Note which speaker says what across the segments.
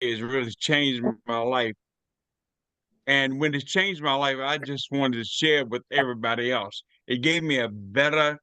Speaker 1: has really changed my life. And when it changed my life, I just wanted to share it with everybody else. It gave me a better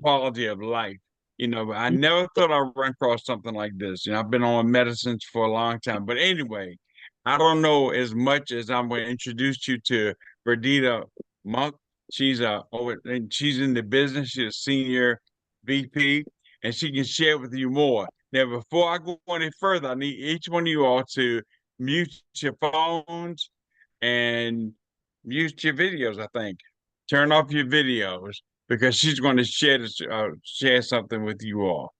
Speaker 1: quality of life. I never thought I'd run across something like this. I've been on medicines for a long time. But anyway, I don't know as much as I'm going to introduce you to Verdita Monk. And she's in the business. She's a senior VP, and she can share with you more. Now, before I go any further, I need each one of you all to mute your phones and mute your videos, I think. Turn off your videos because she's going to share something with you all.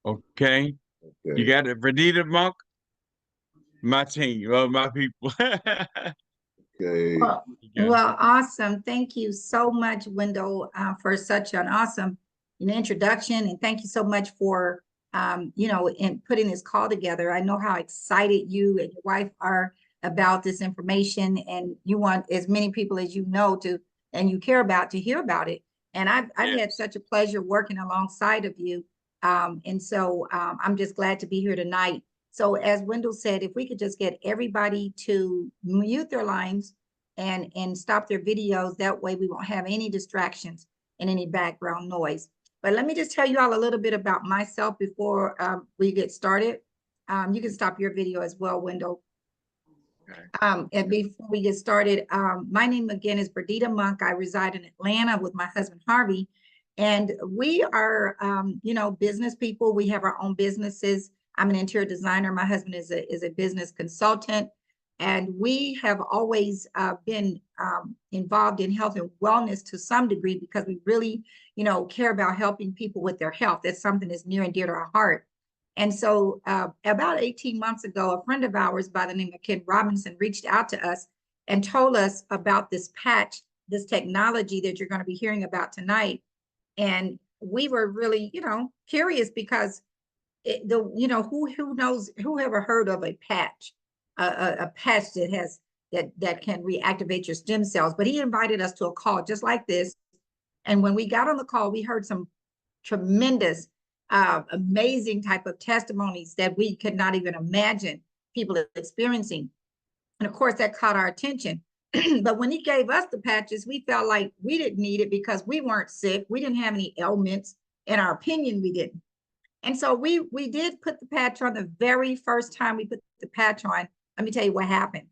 Speaker 1: Okay? You
Speaker 2: Okay.
Speaker 1: got it, Verdita Monk? My team, my people.
Speaker 2: Okay.
Speaker 3: Well, well, awesome. Thank you so much, Wendell, for such an awesome introduction. And thank you so much for, in putting this call together. I know how excited you and your wife are about this information, and you want as many people as you know to, and you care about to hear about it. And I've had such a pleasure working alongside of you. And so I'm just glad to be here tonight. So as Wendell said, if we could just get everybody to mute their lines and stop their videos, that way we won't have any distractions and any background noise. But let me just tell you all a little bit about myself before we get started. You can stop your video as well, Wendell. Okay. And before we get started, my name again is Verdita Monk. I reside in Atlanta with my husband, Harvey. And we are, business people. We have our own businesses. I'm an interior designer. My husband is a business consultant. And we have always been involved in health and wellness to some degree because we really, care about helping people with their health. That's something that's near and dear to our heart. And so about 18 months ago, a friend of ours by the name of Ken Robinson reached out to us and told us about this patch, this technology that you're going to be hearing about tonight. And we were really, curious because who knows, who ever heard of a patch, a patch that has that can reactivate your stem cells. But he invited us to a call just like this. And when we got on the call, we heard some tremendous, amazing type of testimonies that we could not even imagine people experiencing. And of course, that caught our attention. But when he gave us the patches, we felt like we didn't need it because we weren't sick. We didn't have any ailments. In our opinion, we didn't. And so we did put the patch on the very first time we put the patch on. Let me tell you what happened.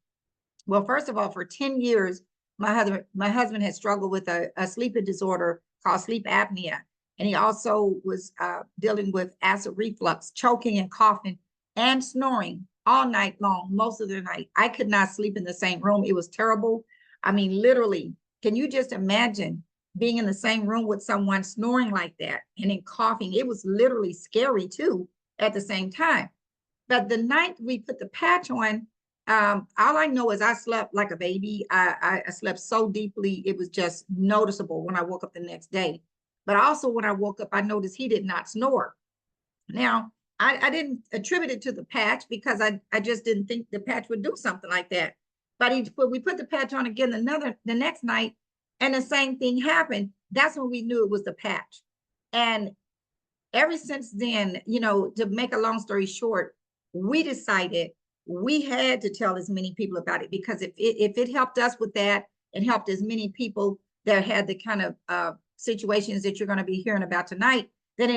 Speaker 3: Well, first of all, for 10 years, my husband had struggled with a sleeping disorder called sleep apnea. And he also was dealing with acid reflux, choking and coughing and snoring all night long, most of the night. I could not sleep in the same room. It was terrible. I mean, literally, can you just imagine being in the same room with someone snoring like that and then coughing? It was literally scary too at the same time. But the night we put the patch on, all I know is I slept like a baby. I slept so deeply, it was just noticeable when I woke up the next day. But also when I woke up, I noticed he did not snore. Now, I didn't attribute it to the patch because I just didn't think the patch would do something like that. But we put the patch on again the next night, and the same thing happened. That's when we knew it was the patch. And ever since then, to make a long story short, we decided we had to tell as many people about it because if it helped us with that and helped as many people that had the kind of situations that you're going to be hearing about tonight, then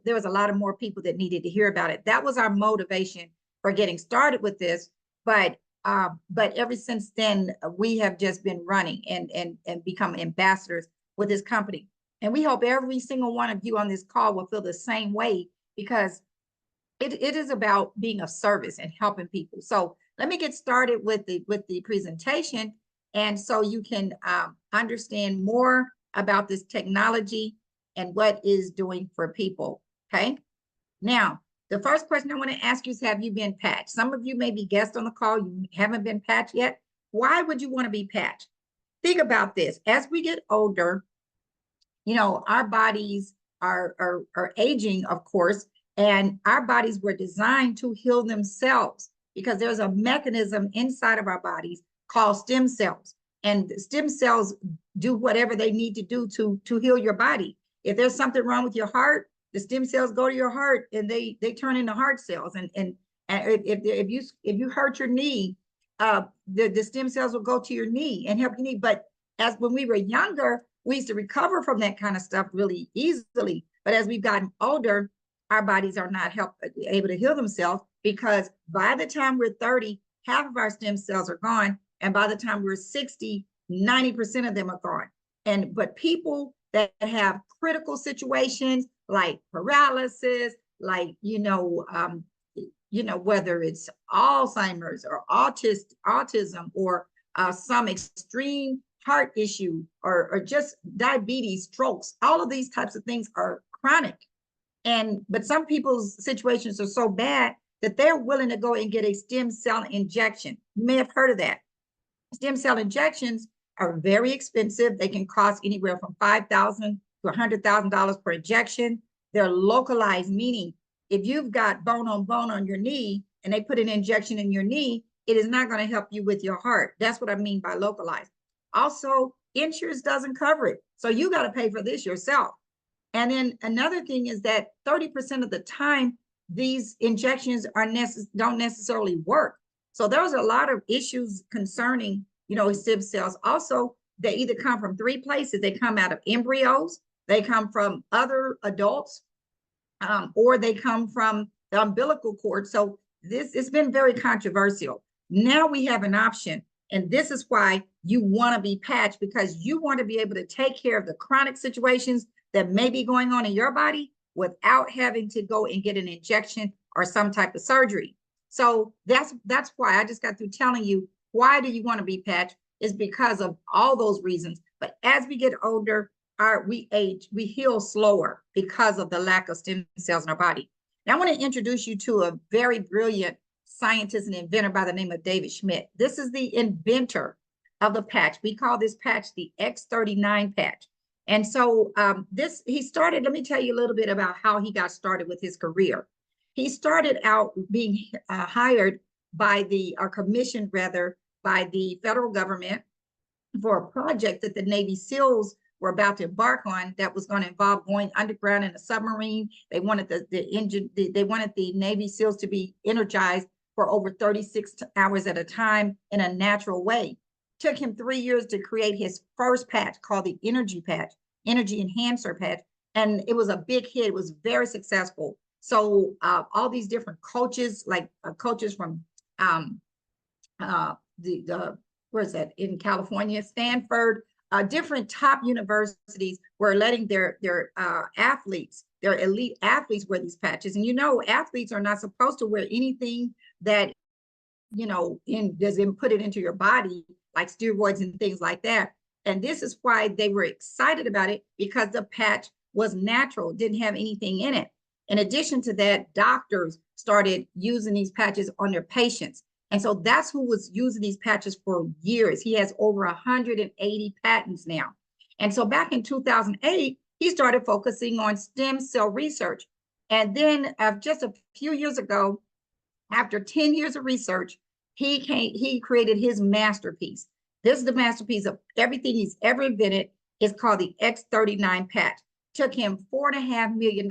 Speaker 3: there was a lot of more people that needed to hear about it. That was our motivation for getting started with this. But ever since then, we have just been running and become ambassadors with this company. And we hope every single one of you on this call will feel the same way because it is about being of service and helping people. So let me get started with the presentation. And so you can understand more about this technology and what is doing for people, okay? Now, the first question I want to ask you is, have you been patched? Some of you may be guests on the call, you haven't been patched yet. Why would you want to be patched? Think about this. As we get older, our bodies are aging, of course, and our bodies were designed to heal themselves because there's a mechanism inside of our bodies called stem cells. And stem cells do whatever they need to do to heal your body. If there's something wrong with your heart, the stem cells go to your heart and they turn into heart cells. And And if you hurt your knee, the stem cells will go to your knee and help your knee. But as when we were younger, we used to recover from that kind of stuff really easily. But as we've gotten older, our bodies are not able to heal themselves, because by the time we're 30, half of our stem cells are gone. And by the time we're 60, 90% of them are gone. But people that have critical situations like paralysis, like, whether it's Alzheimer's or autism, or some extreme heart issue, or just diabetes, strokes, all of these types of things are chronic. But some people's situations are so bad that they're willing to go and get a stem cell injection. You may have heard of that. Stem cell injections are very expensive. They can cost anywhere from $5,000 to $100,000 per injection. They're localized, meaning if you've got bone on your knee and they put an injection in your knee, it is not going to help you with your heart. That's what I mean by localized. Also, insurance doesn't cover it. So you got to pay for this yourself. And then another thing is that 30% of the time, these injections don't necessarily work. So there's a lot of issues concerning, stem cells. Also, they either come from three places. They come out of embryos, they come from other adults, or they come from the umbilical cord. So it's been very controversial. Now we have an option. And this is why you want to be patched, because you want to be able to take care of the chronic situations that may be going on in your body without having to go and get an injection or some type of surgery. So that's why I just got through telling you, why do you want to be patched? Is because of all those reasons. But as we get older, we age, we heal slower because of the lack of stem cells in our body. Now I want to introduce you to a very brilliant scientist and inventor by the name of David Schmidt. This is the inventor of the patch. We call this patch the X39 patch. And so he started, let me tell you a little bit about how he got started with his career. He started out being hired by commissioned rather, by the federal government for a project that the Navy SEALs were about to embark on, that was going to involve going underground in a submarine. They wanted they wanted the Navy SEALs to be energized for over 36 hours at a time in a natural way. Took him 3 years to create his first patch called the Energy Patch, Energy Enhancer Patch. And it was a big hit. It was very successful. So all these different coaches, like coaches from where is that, in California, Stanford, different top universities were letting their athletes, their elite athletes, wear these patches. And athletes are not supposed to wear anything that doesn't put it into your body, like steroids and things like that. And this is why they were excited about it, because the patch was natural, didn't have anything in it. In addition to that, doctors started using these patches on their patients. And so that's who was using these patches for years. He has over 180 patents now. And so back in 2008, he started focusing on stem cell research. And then just a few years ago, after 10 years of research, he created his masterpiece. This is the masterpiece of everything he's ever invented. It's called the X39 patch. Took him $4.5 million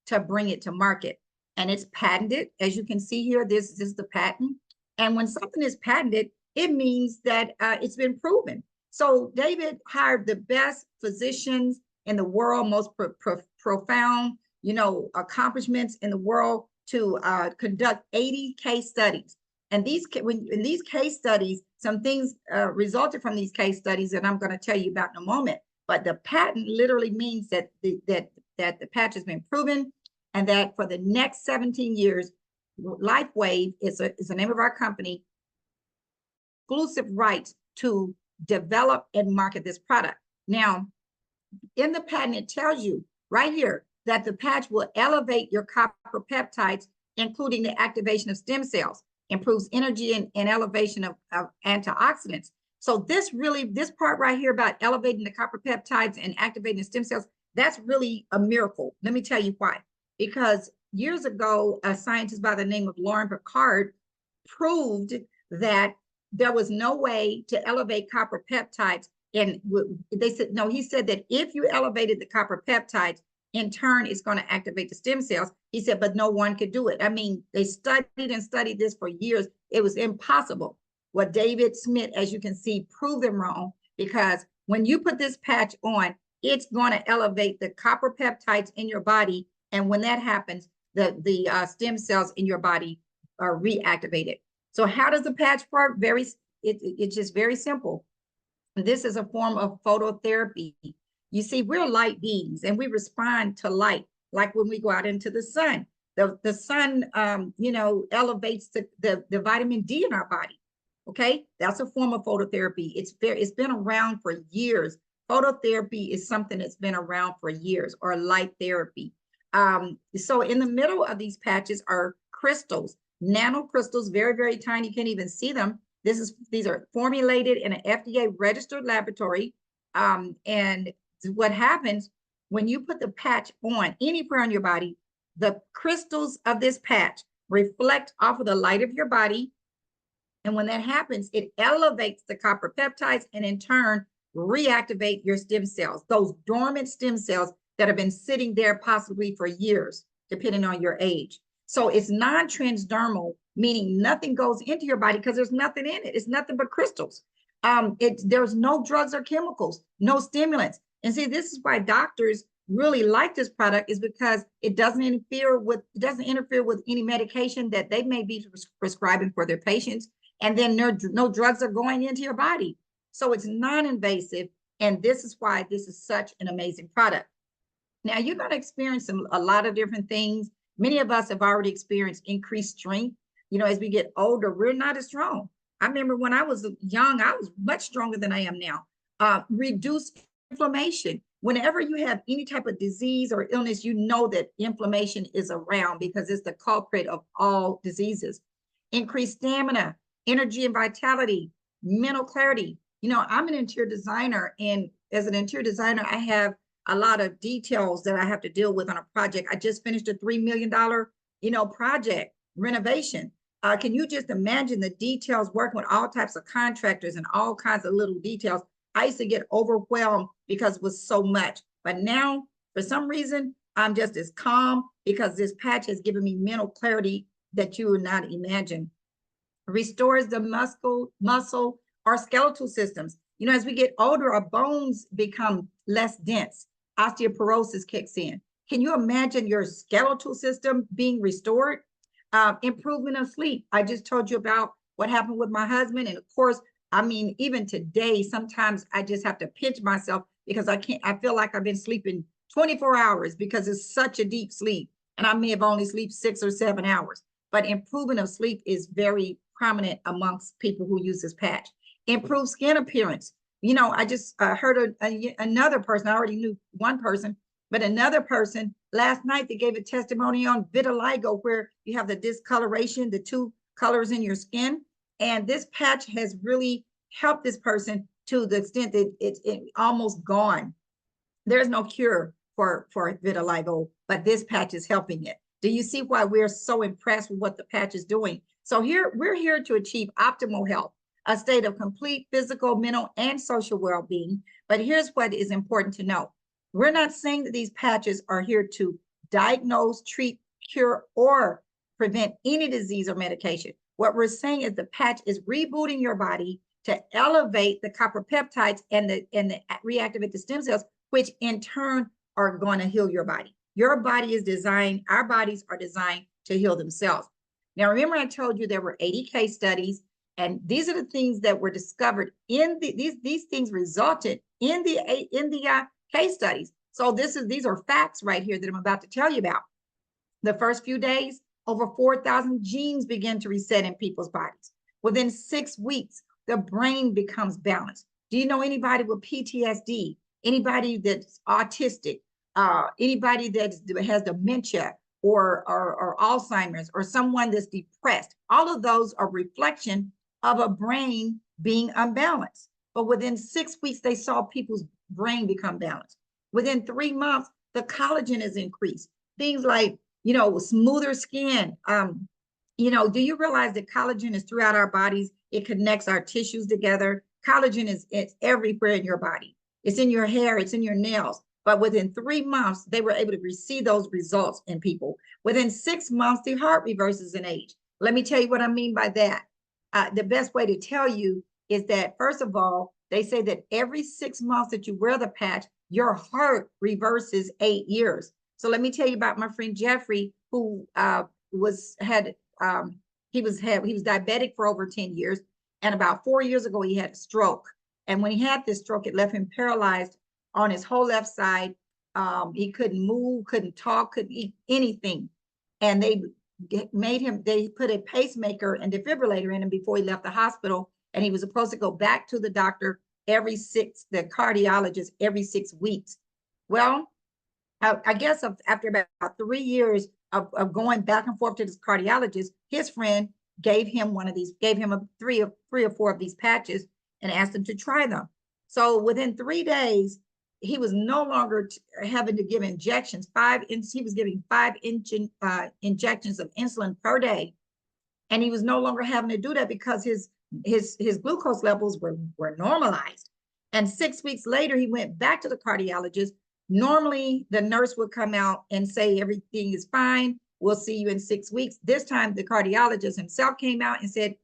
Speaker 3: to bring it to market. And it's patented. As you can see here, this is the patent. And when something is patented, it means that it's been proven. So David hired the best physicians in the world, most profound, accomplishments in the world to conduct 80 case studies. And in these case studies, some things resulted from these case studies that I'm going to tell you about in a moment. But the patent literally means that the patch has been proven, and that for the next 17 years, LifeWave is the name of our company, exclusive rights to develop and market this product. Now, in the patent, it tells you right here that the patch will elevate your copper peptides, including the activation of stem cells, improves energy and elevation of antioxidants. So this part right here about elevating the copper peptides and activating the stem cells, that's really a miracle. Let me tell you why. Because years ago, a scientist by the name of Lauren Picard proved that there was no way to elevate copper peptides. And they said, no, he said that if you elevated the copper peptides, in turn, it's going to activate the stem cells. He said, but no one could do it. I mean, they studied and studied this for years. It was impossible. What David Smith, as you can see, proved them wrong, because when you put this patch on, it's going to elevate the copper peptides in your body. And when that happens, the stem cells in your body are reactivated. So how does the patch work? It's just very simple. This is a form of phototherapy. You see, we're light beings and we respond to light, like when we go out into the sun. The sun, elevates the vitamin D in our body. Okay, that's a form of phototherapy. It's been around for years. Phototherapy is something that's been around for years, or light therapy. So in the middle of these patches are crystals, nanocrystals, very, very tiny. You can't even see them. These are formulated in an FDA registered laboratory. And what happens when you put the patch on anywhere on your body, the crystals of this patch reflect off of the light of your body. And when that happens, it elevates the copper peptides and in turn reactivate your stem cells, those dormant stem cells that have been sitting there possibly for years, depending on your age. So it's non-transdermal, meaning nothing goes into your body because there's nothing in it. It's nothing but crystals. There's no drugs or chemicals, no stimulants. And see, this is why doctors really like this product, is because it doesn't interfere with any medication that they may be prescribing for their patients. And then no drugs are going into your body. So it's non-invasive. And this is why this is such an amazing product. Now, you're going to experience a lot of different things. Many of us have already experienced increased strength. As we get older, we're not as strong. I remember when I was young, I was much stronger than I am now. Reduced inflammation. Whenever you have any type of disease or illness, you know that inflammation is around because it's the culprit of all diseases. Increased stamina, energy and vitality, mental clarity. I'm an interior designer, and as an interior designer, I have a lot of details that I have to deal with on a project. I just finished a $3 million, project renovation. Can you just imagine the details, working with all types of contractors and all kinds of little details? I used to get overwhelmed because it was so much. But now, for some reason, I'm just as calm because this patch has given me mental clarity that you would not imagine. Restores the muscle or skeletal systems. As we get older, our bones become less dense. Osteoporosis kicks in. Can you imagine your skeletal system being restored? Improvement of sleep. I just told you about what happened with my husband. And of course, even today, sometimes I just have to pinch myself because I feel like I've been sleeping 24 hours because it's such a deep sleep. And I may have only slept 6 or 7 hours. But improvement of sleep is very prominent amongst people who use this patch. Improved skin appearance. I just heard another person. I already knew one person, but another person last night, they gave a testimony on vitiligo, where you have the discoloration, the two colors in your skin. And this patch has really helped this person to the extent that it's almost gone. There's no cure for vitiligo, but this patch is helping it. Do you see why we're so impressed with what the patch is doing? So we're here to achieve optimal health, a state of complete physical, mental, and social well-being. But here's what is important to know. We're not saying that these patches are here to diagnose, treat, cure, or prevent any disease or medication. What we're saying is the patch is rebooting your body to elevate the copper peptides and reactivate the stem cells, which in turn are going to heal your body. Your body is designed, our bodies are designed to heal themselves. Now, remember I told you there were 80 case studies, and these are the things that were discovered in these things resulted in the case studies. So these are facts right here that I'm about to tell you about. The first few days, over 4,000 genes begin to reset in people's bodies. Within 6 weeks, the brain becomes balanced. Do you know anybody with PTSD? Anybody that's autistic? Anybody that has dementia or Alzheimer's, or someone that's depressed? All of those are reflection of a brain being unbalanced. But within 6 weeks, they saw people's brain become balanced. Within 3 months, the collagen is increased. Things like, smoother skin. Do you realize that collagen is throughout our bodies? It connects our tissues together. Collagen it's everywhere in your body. It's in your hair, it's in your nails. But within 3 months, they were able to receive those results in people. Within 6 months, the heart reverses in age. Let me tell you what I mean by that. The best way to tell you is that, first of all, they say that every 6 months that you wear the patch, your heart reverses 8 years. So let me tell you about my friend Jeffrey, who was diabetic for over 10 years. And about 4 years ago, he had a stroke. And when he had this stroke, it left him paralyzed on his whole left side. He couldn't move, couldn't talk, couldn't eat anything. And they put a pacemaker and defibrillator in him before he left the hospital. And he was supposed to go back to the doctor the cardiologist every 6 weeks. Well, I guess after about 3 years of going back and forth to this cardiologist, his friend gave him three or four of these patches and asked him to try them. So within 3 days, he was no longer having to give injections. He was giving 5 injections of insulin per day, and he was no longer having to do that because his glucose levels were normalized. And 6 weeks later, he went back to the cardiologist. Normally, the nurse would come out and say, everything is fine. We'll see you in 6 weeks. This time, the cardiologist himself came out and said,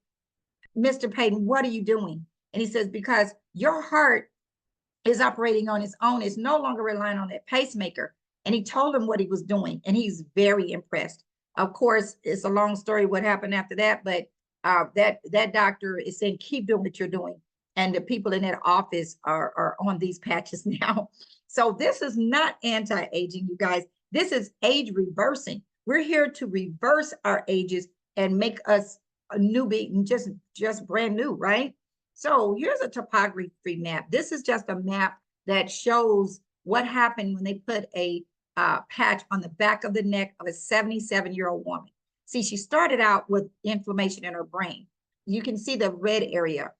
Speaker 3: Mr. Payton, what are you doing? And he says, because your heart is operating on its own. It's no longer relying on that pacemaker. And he told him what he was doing, and he's very impressed. Of course, it's a long story what happened after that, but that doctor is saying, keep doing what you're doing. And the people in that office are on these patches now. So this is not anti-aging, you guys. This is age reversing. We're here to reverse our ages and make us a newbie and just brand new, right? So here's a topography map. This is just a map that shows what happened when they put a patch on the back of the neck of a 77-year-old woman. See, she started out with inflammation in her brain. You can see the red area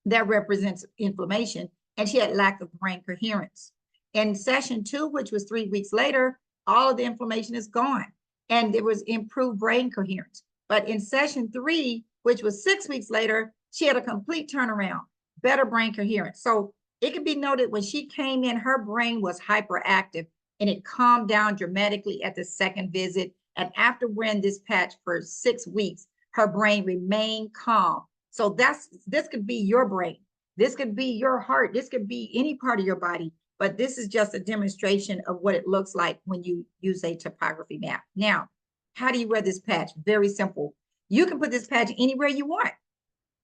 Speaker 3: that represents inflammation, and she had lack of brain coherence. In session 2, which was 3 weeks later, all of the inflammation is gone, and there was improved brain coherence. But in session 3, which was 6 weeks later, she had a complete turnaround, better brain coherence. So it could be noted when she came in, her brain was hyperactive, and it calmed down dramatically at the second visit. And after wearing this patch for 6 weeks, her brain remained calm. So this could be your brain. This could be your heart. This could be any part of your body. But this is just a demonstration of what it looks like when you use a topography map. Now, how do you wear this patch? Very simple. You can put this patch anywhere you want.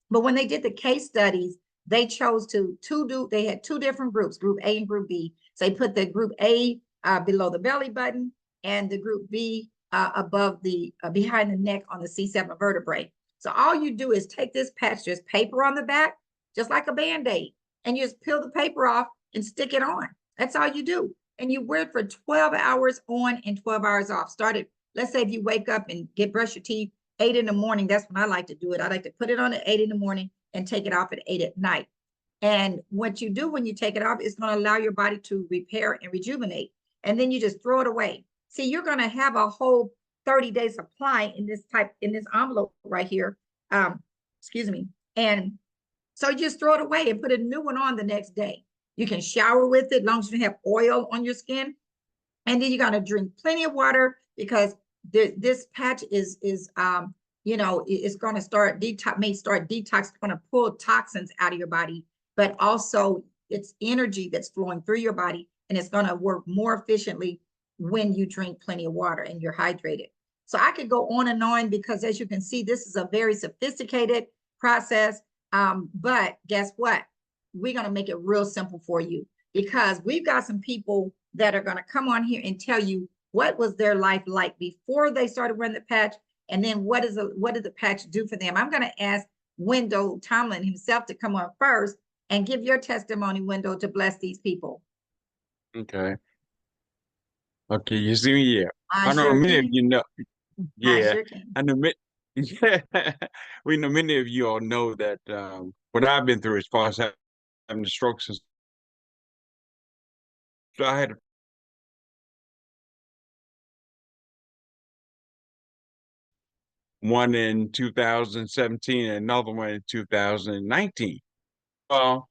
Speaker 3: But when they did the case studies, they chose they had 2 different groups, group A and group B. So they put the group A below the belly button and the group B above behind the neck on the C7 vertebrae. So all you do is take this patch, there's paper on the back, just like a Band-Aid, and you just peel the paper off and stick it on. That's all you do. And you wear it for 12 hours on and 12 hours off. Let's say if you wake up and brush your teeth 8 in the morning, that's when I like to do it. I like to put it on at 8 in the morning and take it off at 8 at night. And what you do when you take it off is going to allow your body to repair and rejuvenate. And then you just throw it away. See, you're going to have a whole 30-day supply in this envelope right here. Excuse me. And so you just throw it away and put a new one on the next day. You can shower with it as long as you have oil on your skin. And then you're going to drink plenty of water, because this patch is it's going to start detox, it's going to pull toxins out of your body, but also it's energy that's flowing through your body, and it's going to work more efficiently when you drink plenty of water and you're hydrated. So I could go on and on, because as you can see, this is a very sophisticated process. But guess what? We're going to make it real simple for you, because we've got some people that are going to come on here and tell you what was their life like before they started wearing the patch, and then what did the patch do for them. I'm going to ask Wendell Tomlin himself to come on first and give your testimony, Wendell, to bless these people.
Speaker 1: Okay. Okay, you see me? Yeah. I know
Speaker 3: sure
Speaker 1: many of
Speaker 3: can.
Speaker 1: you know.
Speaker 3: I
Speaker 1: Yeah.
Speaker 3: sure can.
Speaker 1: I know we know many of you all know that what I've been through as far as having the strokes. So I had one in 2017 and another one in 2019. Lo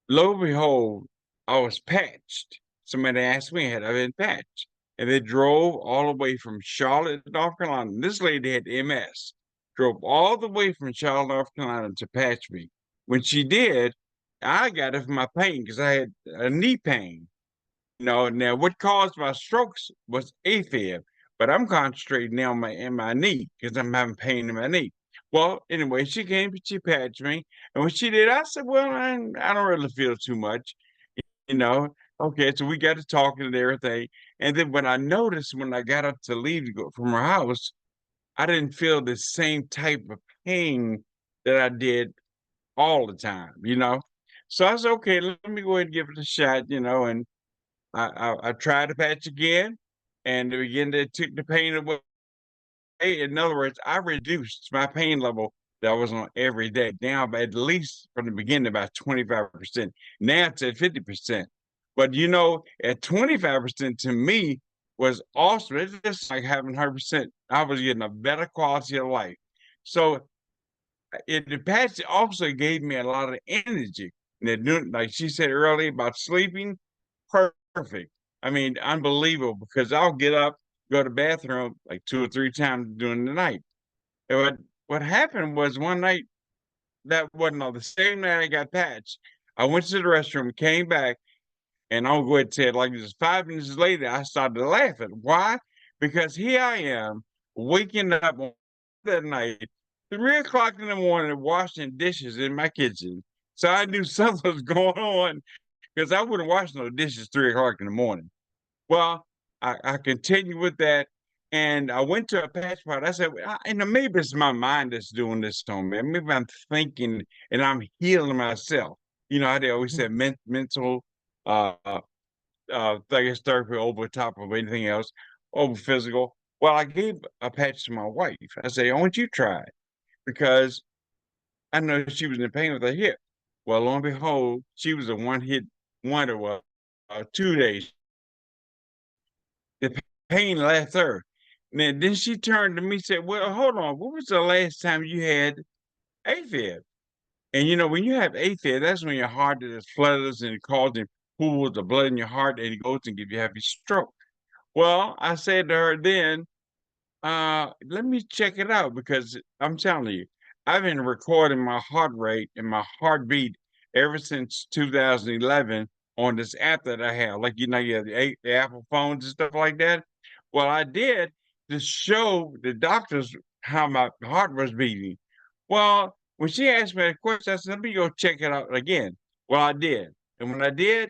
Speaker 1: and behold, I was patched somebody asked me had I been patched. And they drove all the way from Charlotte, North Carolina. This lady had MS, drove all the way from Charlotte, North Carolina to patch me. When she did, I got it for my pain because I had a knee pain. Now what caused my strokes was AFib, but I'm concentrating now in my knee because I'm having pain in my knee. Well, anyway, she came, she patched me, and when she did, I said, "Well, I don't really feel too much, you know." Okay, so we got to talking and everything, and then when I noticed when I got up to leave to go from her house, I didn't feel the same type of pain that I did all the time. So I said, "Okay, let me go ahead and give it a shot," and I tried to patch again, and again they took the pain away. In other words, I reduced my pain level that I was on every day down by at least from the beginning about 25%. Now it's at 50%. But at 25% to me was awesome. It's just like having 100%. I was getting a better quality of life. So the patch also gave me a lot of energy. And like she said earlier about sleeping, perfect. I mean, unbelievable because I'll get up, go to the bathroom like 2 or 3 times during the night. And what happened was one night that wasn't on the same night I got patched. I went to the restroom, came back, and I'll go ahead and say it like this. 5 minutes later, I started laughing. Why? Because here I am waking up on that night, 3 o'clock in the morning, washing dishes in my kitchen. So I knew something was going on because I wouldn't wash no dishes 3 o'clock in the morning. Well, I continued with that, and I went to a patch part. I said, well, maybe it's my mind that's doing this to me. Maybe I'm thinking and I'm healing myself. How they always say mental, uh, I guess therapy over top of anything else, over physical. Well, I gave a patch to my wife. I said, I want you to try it because I know she was in pain with her hip. Well, lo and behold, she was a one-hit wonder. Well, 2 days the pain left her. Then she turned to me and said, well, hold on. What was the last time you had AFib? And when you have AFib, that's when your heart just flutters and it causes pools of blood in your heart and it goes and gives you a heavy stroke. Well, I said to her then, let me check it out because I'm telling you, I've been recording my heart rate and my heartbeat ever since 2011 on this app that I have. Like, you have the Apple phones and stuff like that. Well, I did to show the doctors how my heart was beating. Well, when she asked me a question, I said, let me go check it out again. Well, I did. And when I did,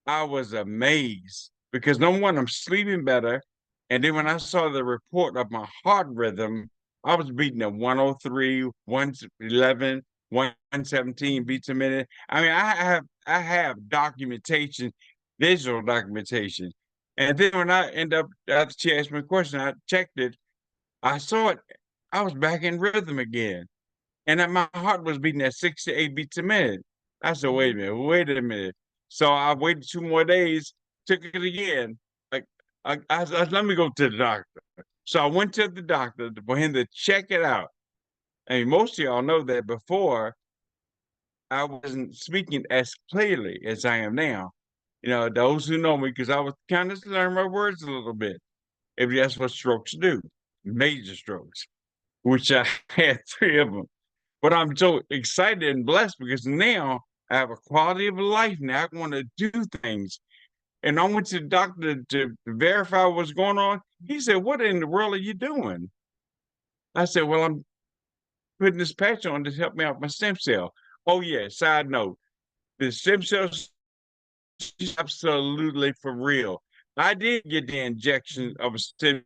Speaker 1: I was amazed because number one, I'm sleeping better. And then when I saw the report of my heart rhythm, I was beating at 103, 111, 117 beats a minute. I mean, I have documentation, visual documentation. And then when I end up after she asked me a question, I checked it, I saw it, I was back in rhythm again. And that my heart was beating at 68 beats a minute. I said, wait a minute. So I waited 2 more days, took it again. Like let me go to the doctor. So I went to the doctor for him to check it out. I mean, most of y'all know that before I wasn't speaking as clearly as I am now. Those who know me, because I was kind of learning my words a little bit. If that's what strokes do, major strokes, which I had 3 of them. But I'm so excited and blessed because now I have a quality of life. Now I want to do things. And I went to the doctor to verify what's going on. He said, what in the world are you doing? I said, well, I'm putting this patch on to help me out my stem cell. Oh, yeah, side note, the stem cells is absolutely for real. I did get the injection of a stem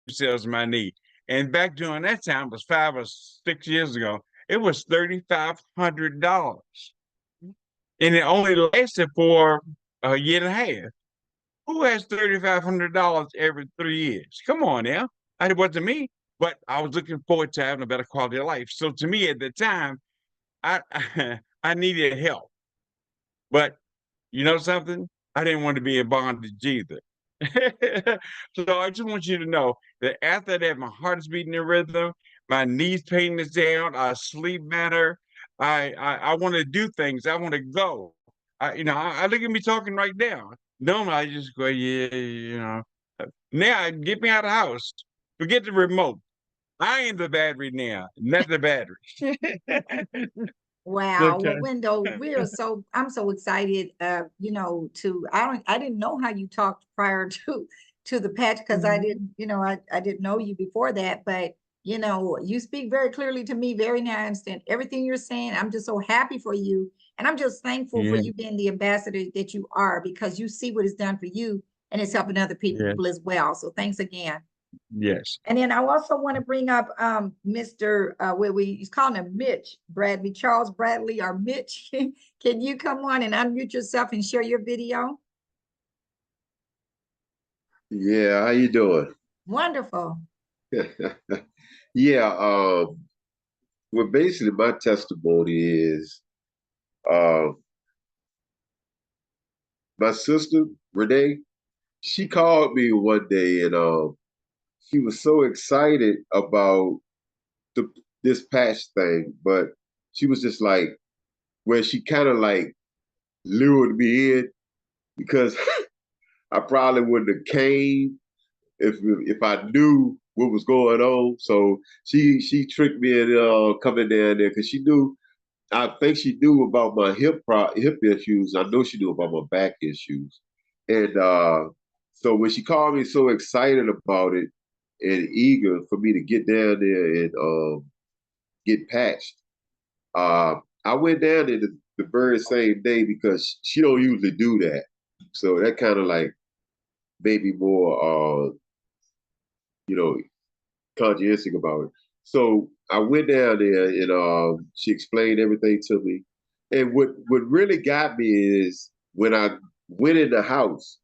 Speaker 1: cells in my knee. And back during that time, it was 5 or 6 years ago, it was $3,500. And it only lasted for a year and a half. Who has $3,500 every 3 years? Come on now. It wasn't me, but I was looking forward to having a better quality of life. So to me at the time, I I needed help. But you know something? I didn't want to be in bondage either. So I just want you to know that after that, my heart is beating in rhythm, my knees pain is down, I sleep better. I want to do things. I want to go. I look at me talking right now. Normally I just go, yeah, Now get me out of the house. Forget the remote. I am the battery now, not the battery.
Speaker 3: Wow. Well,
Speaker 1: Okay.
Speaker 3: Wendell, I'm so excited, I didn't know how you talked prior to the patch because I didn't, I didn't know you before that, but you speak very clearly to me very now. I understand everything you're saying. I'm just so happy for you. And I'm just thankful for
Speaker 1: Yeah,
Speaker 3: you being the ambassador that you are because you see what it's done for you and it's helping other
Speaker 1: yeah,
Speaker 3: people as well. So thanks again.
Speaker 1: yes.
Speaker 3: And then I also want to bring up Mr. He's calling him Mitch Bradley, Charles Bradley or Mitch. Can you come on and unmute yourself and share your video?
Speaker 2: Yeah, how you doing?
Speaker 3: Wonderful.
Speaker 2: Yeah, well, basically my testimony is uh, my sister, Renee, she called me one day and she was so excited about the this patch thing, but she was just like, where she kind of like lured me in because I probably wouldn't have came if I knew what was going on. So she tricked me into coming down there because she knew. I think she knew about my hip issues. I know she knew about my back issues, and so when she called me so excited about it and eager for me to get down there and get patched, uh, I went down there the very same day because she don't usually do that. So that kind of like made me more, you know, conscientious about it. So I went down there and she explained everything to me. And what really got me is when I went in the house,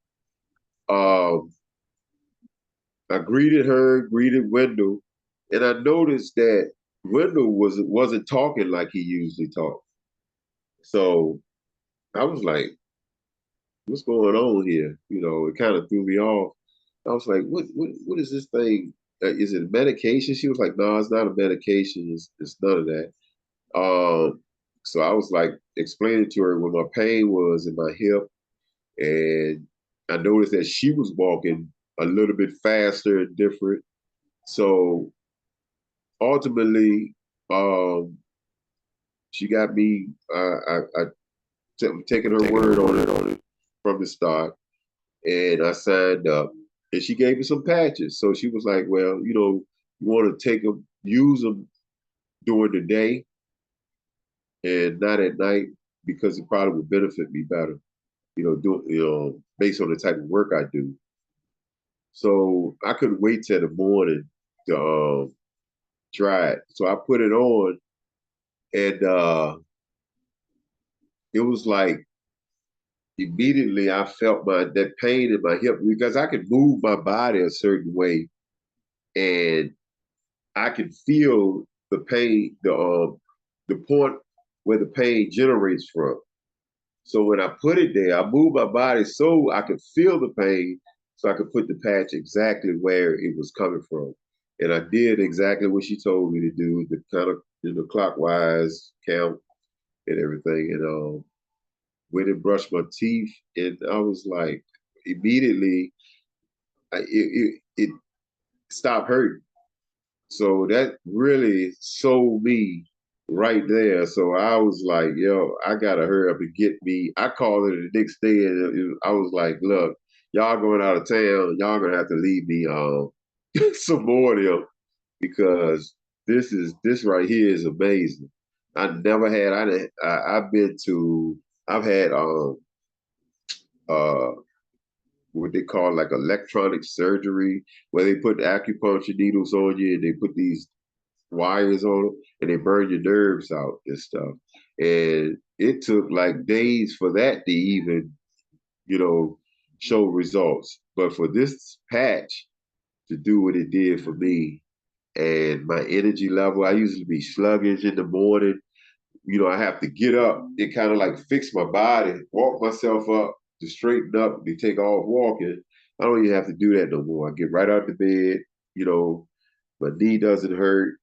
Speaker 2: um, I greeted her, greeted Wendell, and I noticed that Wendell wasn't talking like he usually talked. So I was like, "What's going on here?" It kind of threw me off. I was like, what is this thing? Is it medication?" She was like, "No, it's not a medication. It's none of that." So I was like explaining to her what my pain was in my hip, and I noticed that she was walking a little bit faster and different. So ultimately, she got me. Taking her word on it from the start, and I signed up. And she gave me some patches. So she was like, "Well, you want to take them, use them during the day and not at night because it probably would benefit me better, based on the type of work I do." So I couldn't wait till the morning to try it. So I put it on, and it was like immediately I felt that pain in my hip because I could move my body a certain way, and I could feel the pain, the point where the pain generates from. So when I put it there, I moved my body so I could feel the pain, so I could put the patch exactly where it was coming from. And I did exactly what she told me to do, the kind of clockwise count and everything. And went and brushed my teeth, and I was like, immediately, it stopped hurting. So that really sold me right there. So I was like, yo, I gotta hurry up and get me. I called her the next day, and I was like, look, y'all going out of town. Y'all gonna have to leave me some more of them because this right here is amazing. I never had. I've been to. I've had uh what they call like electronic surgery, where they put acupuncture needles on you and they put these wires on them and they burn your nerves out and stuff. And it took like days for that to even, you know, show results. But for this patch to do what it did for me and my energy level, I usually be sluggish in the morning. I have to get up and kind of like fix my body, walk myself up to straighten up to take off walking. I don't even have to do that no more. I get right out the bed, my knee doesn't hurt,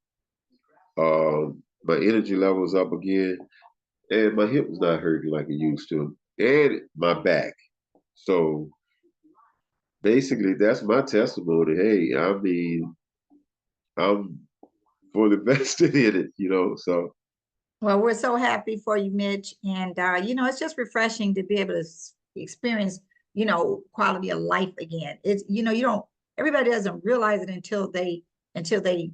Speaker 2: my energy level's up again, and my hip is not hurting like it used to. and my back. So basically, that's my testimony. Hey, I mean, I'm fully vested in it, you know. So
Speaker 3: Well, we're so happy for you, Mitch. And, you know, it's just refreshing to be able to experience, you know, quality of life again. It's, you know, you don't, everybody doesn't realize it until they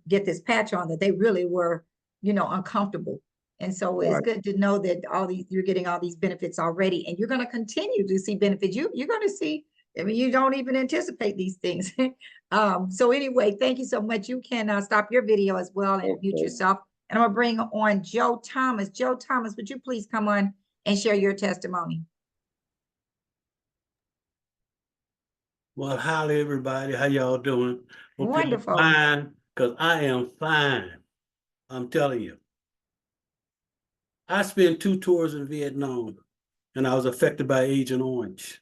Speaker 3: get this patch on that they really were, you know, uncomfortable. And so it's
Speaker 2: right.
Speaker 3: good to know that you're getting all these benefits already, and you're going to continue to see benefits. You're going to see, I mean, you don't even anticipate these things. So anyway, thank you so much. You can stop your video as well and mute
Speaker 2: Okay.
Speaker 3: yourself. And I'm gonna bring on Joe Thomas. Joe Thomas, would you please come on and share your testimony?
Speaker 4: Well, howdy everybody. How y'all doing? Hope you're
Speaker 3: Wonderful.
Speaker 4: fine, because I am fine. I'm telling you. I spent 2 tours in Vietnam, and I was affected by Agent Orange.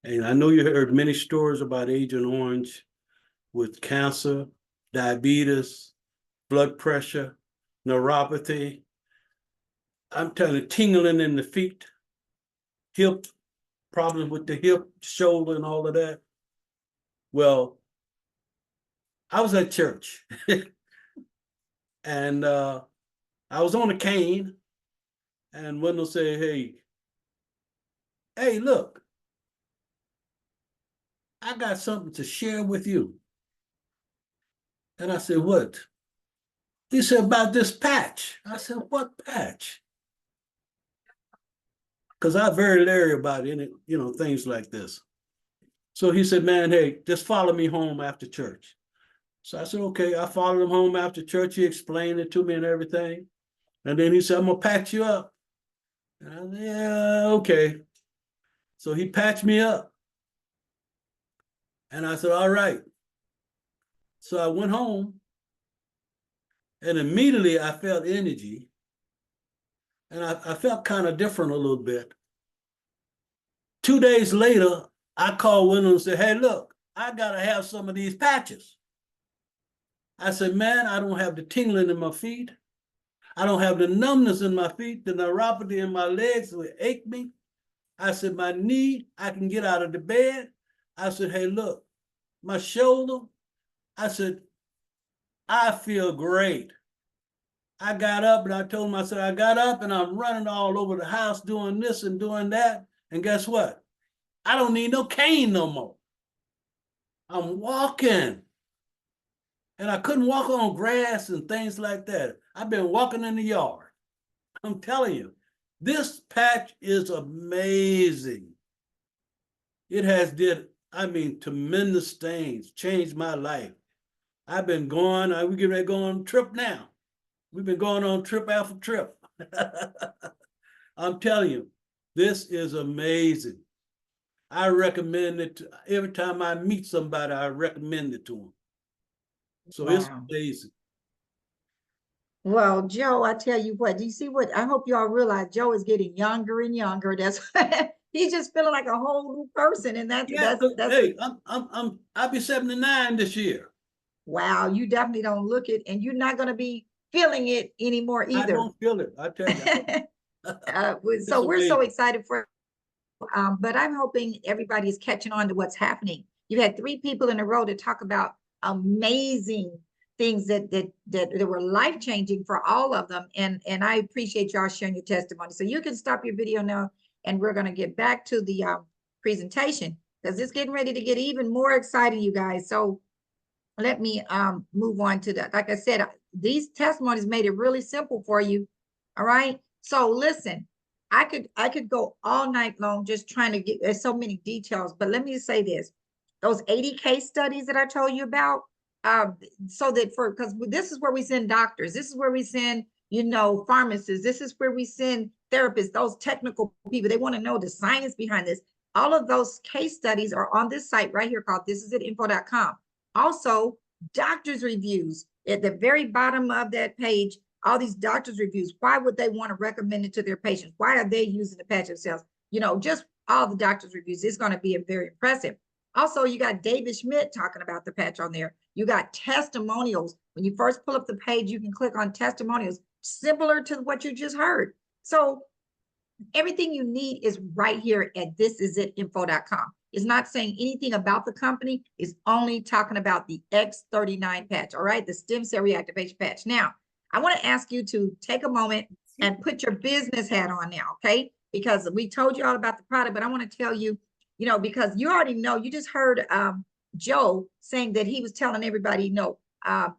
Speaker 4: And I know you heard many stories about Agent Orange with cancer, diabetes, blood pressure, neuropathy. I'm telling you, tingling in the feet, hip, problems with the hip, shoulder, and all of that. Well, I was at church and I was on a cane, and Wendell said, hey, look, I got something to share with you. And I said, what? He said, about this patch. I said, what patch? Because I'm very leery about it, you know, things like this. So he said, man, hey, just follow me home after church. So I said, okay. I followed him home after church. He explained it to me and everything. And then he said, I'm going to patch you up. And I said, yeah, okay. So he patched me up. And I said, all right. So I went home, and immediately I felt energy, and I felt kind of different a little bit. 2 days later, I called Wendell and said, hey, look, I got to have some of these patches. I said, man, I don't have the tingling in my feet. I don't have the numbness in my feet. The neuropathy in my legs will ache me. I said, my knee, I can get out of the bed. I said, hey, look, my shoulder. I said, I feel great. I got up and I told him, I said, I got up and I'm running all over the house doing this and doing that. And guess what? I don't need no cane no more. I'm walking. And I couldn't walk on grass and things like that. I've been walking in the yard. I'm telling you, this patch is amazing. It has did, I mean, tremendous things, changed my life. I've been going, we get ready to go on a trip now. We've been going on trip after trip. I'm telling you, this is amazing. I recommend it every time I meet somebody, I recommend it to them. So
Speaker 3: Wow.
Speaker 4: It's amazing.
Speaker 3: Well, Joe, I tell you what, do you see what, I hope you all realize Joe is getting younger and younger. That's he's just feeling like a whole new person. And that's
Speaker 4: hey, I'll be 79 this year.
Speaker 3: Wow, you definitely don't look it, and you're not going to be feeling it anymore either.
Speaker 4: I don't feel it, I tell you.
Speaker 3: So we're so excited for but I'm hoping everybody is catching on to what's happening. You had 3 people in a row to talk about amazing things that were life-changing for all of them. And I appreciate y'all sharing your testimony. So you can stop your video now, and we're going to get back to the presentation, because it's getting ready to get even more exciting, you guys. So let me move on to that. Like I said, these testimonies made it really simple for you. All right. So listen, I could go all night long just trying to get, there's so many details, but let me just say this. Those 80 case studies that I told you about, so that because this is where we send doctors, this is where we send, you know, pharmacists, this is where we send therapists, those technical people. They want to know the science behind this. All of those case studies are on this site right here called thisisit.info.com. Also, doctors' reviews at the very bottom of that page. All these doctors' reviews. Why would they want to recommend it to their patients? Why are they using the patch themselves? You know, just all the doctors' reviews. It's going to be very impressive. Also, you got David Schmidt talking about the patch on there. You got testimonials. When you first pull up the page, you can click on testimonials, similar to what you just heard. So Everything you need is right here at thisisit.info.com. It's not saying anything about the company. It's only talking about the X39 patch, all right? The stem cell reactivation patch. Now, I want to ask you to take a moment and put your business hat on now, okay? Because we told you all about the product, but I want to tell you, because you already know, you just heard Joe saying that he was telling everybody, a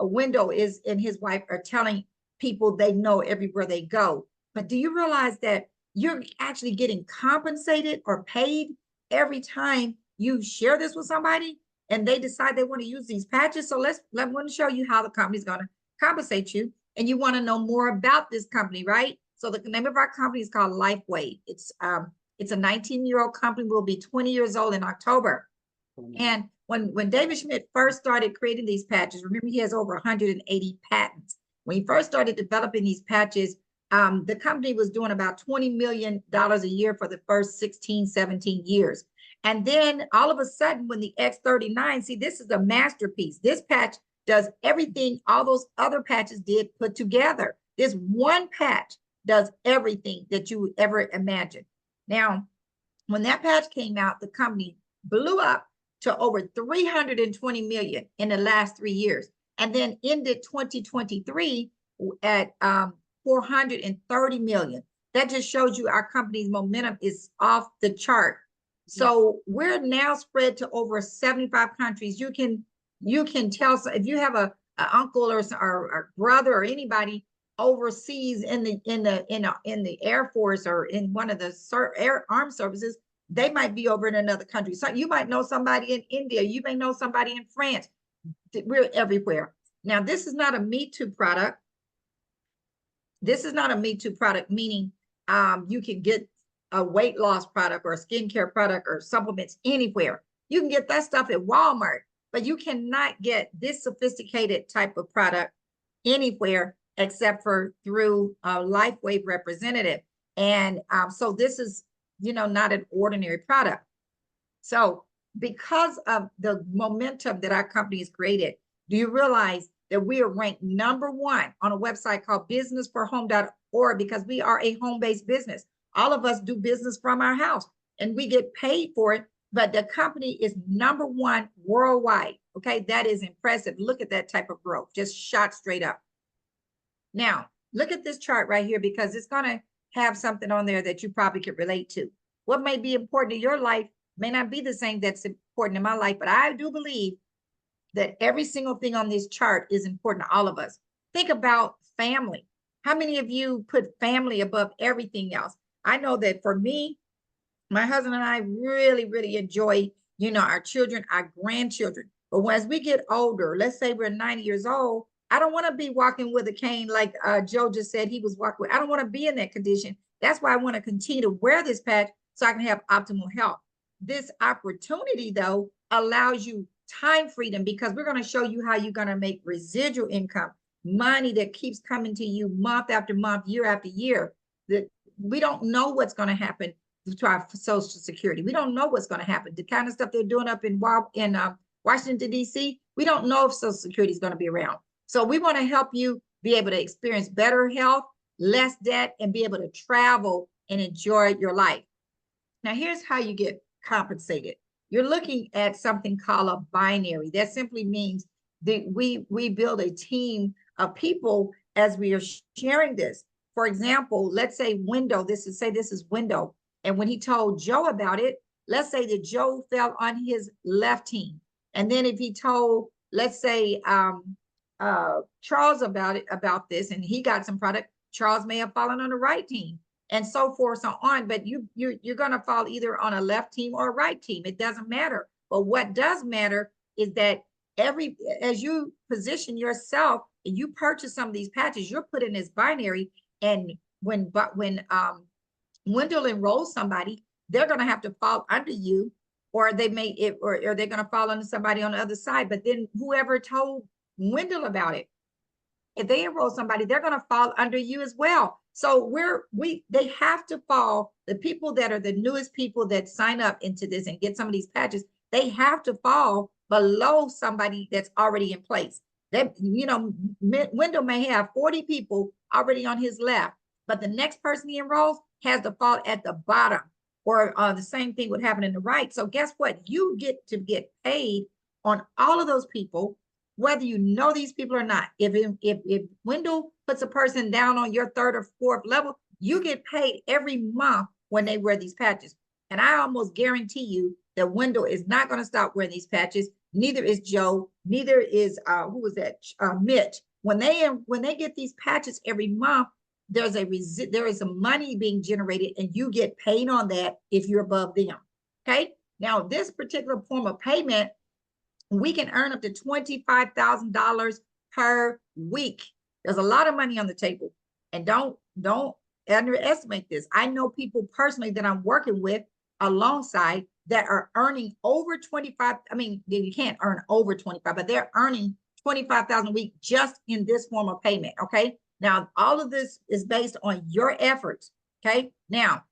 Speaker 3: Window is and his wife are telling people they know everywhere they go. But do you realize that you're actually getting compensated or paid every time you share this with somebody and they decide they want to use these patches? So let me show you how the company's going to compensate you. And you want to know more about this company, right? So the name of our company is called LifeWave. It's a 19-year-old company. Will be 20 years old in October. And when David Schmidt first started creating these patches, remember he has over 180 patents. When he first started developing these patches, the company was doing about $20 million a year for the first 16, 17 years. And then all of a sudden, when the X39, see, this is a masterpiece. This patch does everything all those other patches did put together. This one patch does everything that you would ever imagine. Now, when that patch came out, the company blew up to over 320 million in the last 3 years, and then ended 2023 at 430 million. That just shows you our company's momentum is off the chart. So we're now spread to over 75 countries. You can tell, so if you have a uncle or brother or anybody overseas in the Air Force or in one of the armed services, they might be over in another country. So you might know somebody in India. You may know somebody in France. We're everywhere. Now, this is not a Me Too product. This is not a Me Too product, meaning you can get a weight loss product or a skincare product or supplements anywhere. You can get that stuff at Walmart, but you cannot get this sophisticated type of product anywhere except for through a LifeWave representative. And so this is, not an ordinary product. So because of the momentum that our company has created, do you realize that we are ranked #1 on a website called businessforhome.org because we are a home-based business. All of us do business from our house and we get paid for it, but the company is #1 worldwide. Okay, that is impressive. Look at that type of growth, just shot straight up. Now, look at this chart right here because it's going to have something on there that you probably could relate to. What may be important in your life may not be the same that's important in my life, but I do believe that every single thing on this chart is important to all of us. Think about family. How many of you put family above everything else? I know that for me, my husband and I really, really enjoy, our children, our grandchildren. But as we get older, let's say we're 90 years old, I don't want to be walking with a cane like Joe just said he was walking with. I don't want to be in that condition. That's why I want to continue to wear this patch so I can have optimal health. This opportunity, though, allows you time freedom because we're going to show you how you're going to make residual income, money that keeps coming to you month after month, year after year. That we don't know what's going to happen to our Social Security. We don't know what's going to happen. The kind of stuff they're doing up in Washington, D.C., we don't know if Social Security is going to be around. So we want to help you be able to experience better health, less debt, and be able to travel and enjoy your life. Now, here's how you get compensated. You're looking at something called a binary. That simply means that we build a team of people as we are sharing this. For example, let's say Window, this is Window. And when he told Joe about it, let's say that Joe fell on his left team. And then if he told, let's say, Charles about this, and he got some product, Charles may have fallen on the right team, and so forth, so on. But you're going to fall either on a left team or a right team. It doesn't matter. But what does matter is that as you position yourself and you purchase some of these patches, you're put in this binary. And when Wendell enrolls somebody, they're going to have to fall under you, or they may or they're going to fall under somebody on the other side. But then whoever told Wendell about it, if they enroll somebody, they're going to fall under you as well. So they have to fall. The people that are the newest people that sign up into this and get some of these patches, they have to fall below somebody that's already in place. That Wendell may have 40 people already on his left, but the next person he enrolls has to fall at the bottom, or the same thing would happen in the right. So guess what? You get to get paid on all of those people, whether you know these people or not. If Wendell puts a person down on your third or fourth level, you get paid every month when they wear these patches. And I almost guarantee you that Wendell is not going to stop wearing these patches. Neither is Joe. Neither is who was that? Mitch. When they get these patches every month, there is some money being generated, and you get paid on that if you're above them. Okay. Now, this particular form of payment, we can earn up to $25,000 per week. There's a lot of money on the table, and don't underestimate this. I know people personally that I'm working with alongside that are earning over 25. I mean, you can't earn over 25, but they're earning 25,000 a week just in this form of payment. Okay. Now, all of this is based on your efforts. Okay. Now,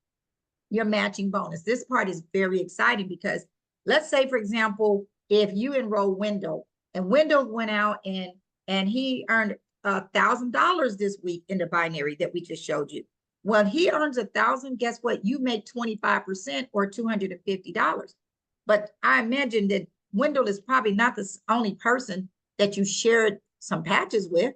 Speaker 3: your matching bonus. This part is very exciting because let's say, for example, if you enroll Wendell, and Wendell went out and he earned $1,000 this week in the binary that we just showed you. When he earns 1,000, guess what? You make 25% or $250. But I imagine that Wendell is probably not the only person that you shared some patches with.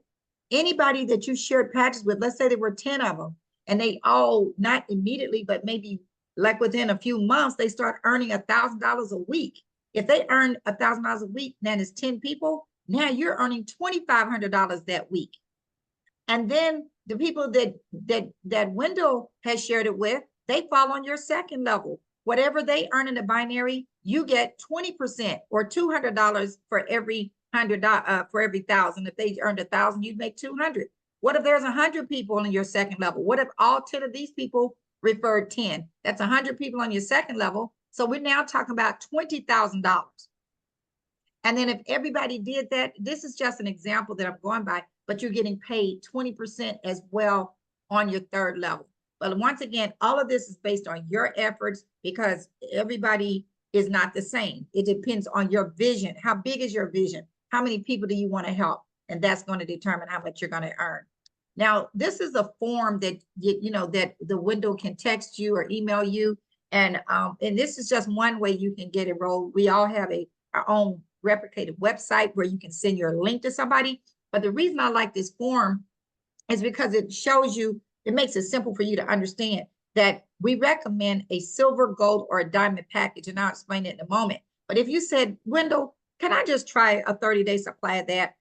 Speaker 3: Anybody that you shared patches with, let's say there were 10 of them, and they all, not immediately, but maybe like within a few months, they start earning $1,000 a week. If they earn $1,000 a week, then it's 10 people. Now you're earning $2,500 that week. And then the people that Wendell has shared it with, they fall on your second level. Whatever they earn in the binary, you get 20% or $200 for every for every 1,000. If they earned 1,000, you'd make 200. What if there's 100 people on your second level? What if all 10 of these people referred 10? That's 100 people on your second level. So we're now talking about $20,000. And then if everybody did that, this is just an example that I'm going by, but you're getting paid 20% as well on your third level. But once again, all of this is based on your efforts because everybody is not the same. It depends on your vision. How big is your vision? How many people do you want to help? And that's going to determine how much you're going to earn. Now, this is a form that that the Wendell can text you or email you. And this is just one way you can get enrolled. We all have our own replicated website where you can send your link to somebody. But the reason I like this form is because it shows you, it makes it simple for you to understand that we recommend a silver, gold, or a diamond package. And I'll explain it in a moment. But if you said, Wendell, can I just try a 30-day supply of that?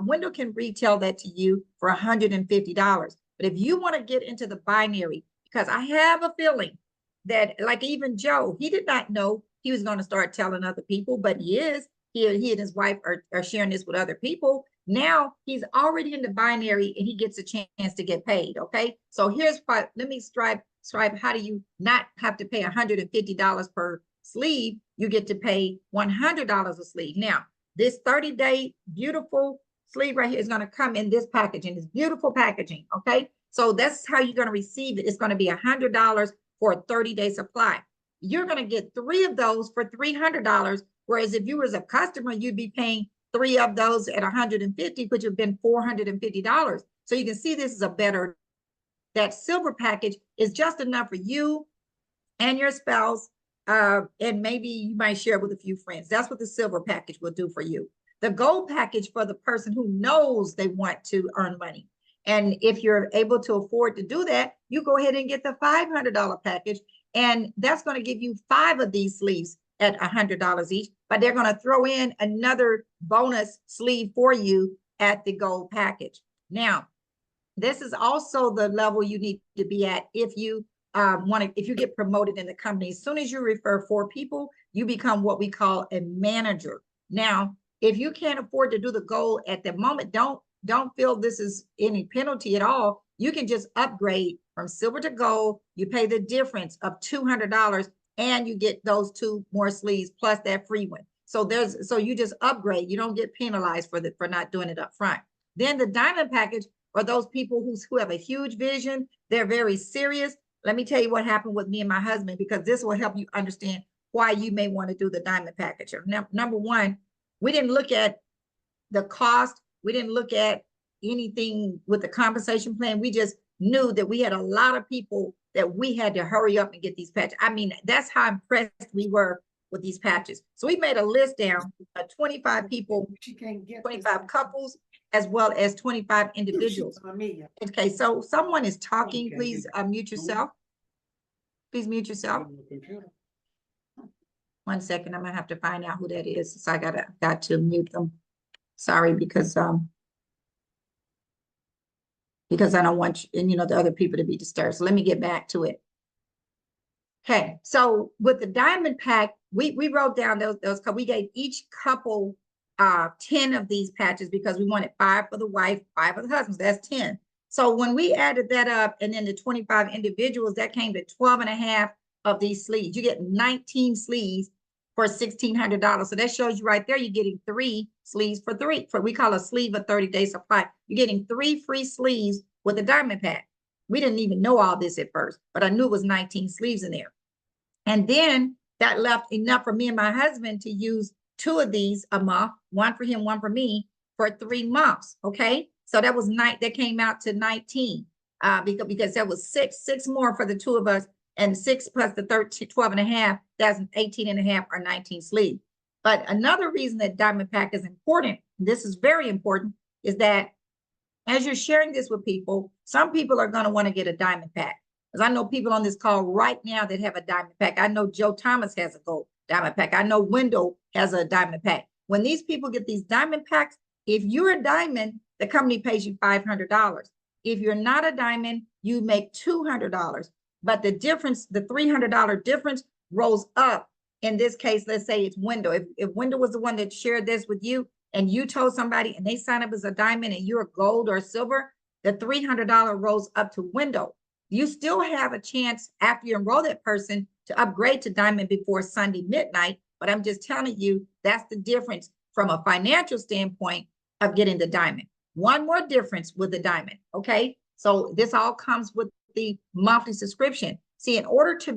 Speaker 3: Wendell can retail that to you for $150. But if you want to get into the binary, because I have a feeling that like even Joe, he did not know he was going to start telling other people, but he is. He and his wife are sharing this with other people. Now he's already in the binary and he gets a chance to get paid. Okay. So here's what, let me describe how do you not have to pay $150 per sleeve. You get to pay $100 a sleeve. Now, this 30-day beautiful sleeve right here is going to come in this packaging, this beautiful packaging. Okay. So that's how you're going to receive it. It's going to be $100 for a 30-day supply. You're going to get 3 of those for $300. Whereas if you were a customer, you'd be paying 3 of those at $150, which would have been $450. So you can see this is a better, that silver package is just enough for you and your spouse. And maybe you might share it with a few friends. That's what the silver package will do for you. The gold package for the person who knows they want to earn money. And if you're able to afford to do that, you go ahead and get the $500 package. And that's going to give you 5 of these sleeves at $100 each, but they're going to throw in another bonus sleeve for you at the gold package. Now, this is also the level you need to be at if you if you get promoted in the company. As soon as you refer 4 people, you become what we call a manager. Now, if you can't afford to do the gold at the moment, don't feel this is any penalty at all. You can just upgrade from silver to gold. You pay the difference of $200 and you get those 2 more sleeves plus that free one. So you just upgrade. You don't get penalized for not doing it up front. Then the diamond package are those people who have a huge vision. They're very serious. Let me tell you what happened with me and my husband, because this will help you understand why you may want to do the diamond package. Now, number one, we didn't look at the cost. We didn't look at anything with the compensation plan. We just knew that we had a lot of people that we had to hurry up and get these patches. I mean, that's how impressed we were with these patches. So we made a list down of 25 people, 25 couples, as well as 25 individuals. Okay, so someone is talking. Please mute yourself. Please mute yourself. 1 second, I'm gonna have to find out who that is. So I got to mute them. Sorry, because I don't want the other people to be disturbed. So let me get back to it. Okay, so with the diamond pack, we wrote down those we gave each couple 10 of these patches because we wanted 5 for the wife, 5 for the husbands. That's 10. So when we added that up and then the 25 individuals, that came to 12 and a half of these sleeves. You get 19 sleeves for $1,600. So that shows you right there, you're getting 3 sleeves for 3. We call a sleeve a 30-day supply. You're getting 3 free sleeves with a diamond pack. We didn't even know all this at first, but I knew it was 19 sleeves in there. And then that left enough for me and my husband to use 2 of these a month, 1 for him, 1 for me, for 3 months. Okay, so that was that came out to 19 because there was six more for the 2 of us, and 6 plus the 13, 12 and a half, that's 18 and a half or 19 sleeves. But another reason that diamond pack is important, this is very important, is that as you're sharing this with people, some people are going to want to get a diamond pack. Because I know people on this call right now that have a diamond pack. I know Joe Thomas has a gold diamond pack. I know Wendell has a diamond pack. When these people get these diamond packs, if you're a diamond, the company pays you $500. If you're not a diamond, you make $200. But the difference, the $300 difference rolls up. In this case, let's say it's Wendell. If Wendell was the one that shared this with you and you told somebody and they sign up as a diamond and you're a gold or silver, the $300 rolls up to Wendell. You still have a chance after you enroll that person to upgrade to diamond before Sunday midnight. But I'm just telling you, that's the difference from a financial standpoint of getting the diamond. One more difference with the diamond. Okay. So this all comes with the monthly subscription. See, in order to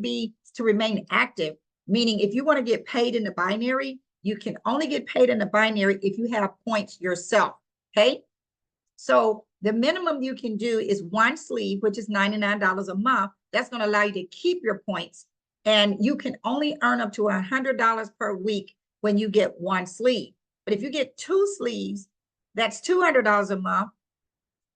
Speaker 3: remain active, meaning if you want to get paid in the binary, you can only get paid in the binary if you have points yourself. Okay. So the minimum you can do is 1 sleeve, which is $99 a month. That's going to allow you to keep your points. And you can only earn up to $100 per week when you get 1 sleeve. But if you get 2 sleeves, that's $200 a month.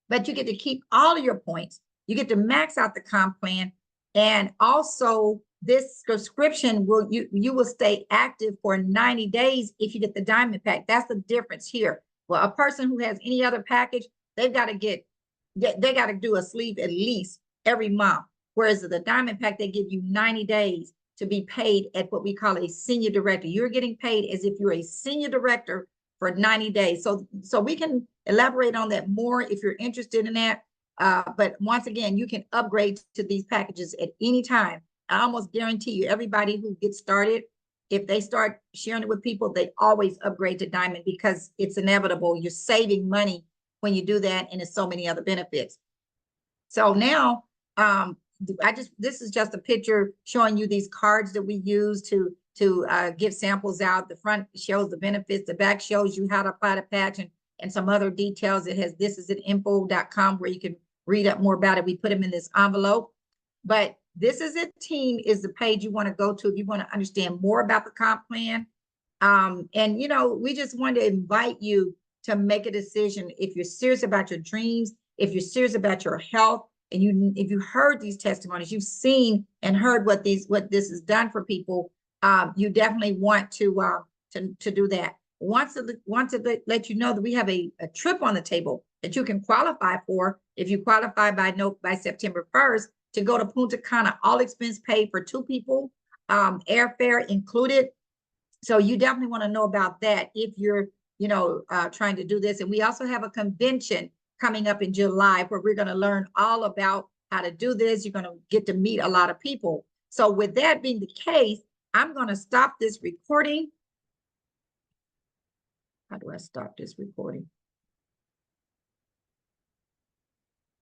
Speaker 3: But you get to keep all of your points. You get to max out the comp plan. And also this subscription you will stay active for 90 days if you get the diamond pack. That's the difference here. Well, a person who has any other package, they got to do a sleeve at least every month. Whereas the diamond pack, they give you 90 days to be paid at what we call a senior director. You're getting paid as if you're a senior director for 90 days. So we can elaborate on that more if you're interested in that. But once again, you can upgrade to these packages at any time. I almost guarantee you, everybody who gets started, if they start sharing it with people, they always upgrade to diamond because it's inevitable. You're saving money when you do that, and there's so many other benefits. So now, this is just a picture showing you these cards that we use to give samples out. The front shows the benefits, the back shows you how to apply the patch and some other details. It has thisisit.info.com where you can read up more about it. We put them in this envelope. But This Is It Team is the page you want to go to if you want to understand more about the comp plan. And we just want to invite you to make a decision if you're serious about your dreams, if you're serious about your health, and if you heard these testimonies, you've seen and heard what this has done for people. You definitely want to do that. Want to let you know that we have a trip on the table that you can qualify for if you qualify by September 1st to go to Punta Cana, all expense paid for 2 people, airfare included. So you definitely want to know about that if you're trying to do this. And we also have a convention coming up in July where we're going to learn all about how to do this. You're going to get to meet a lot of people. So with that being the case, I'm going to stop this recording. How do I stop this recording?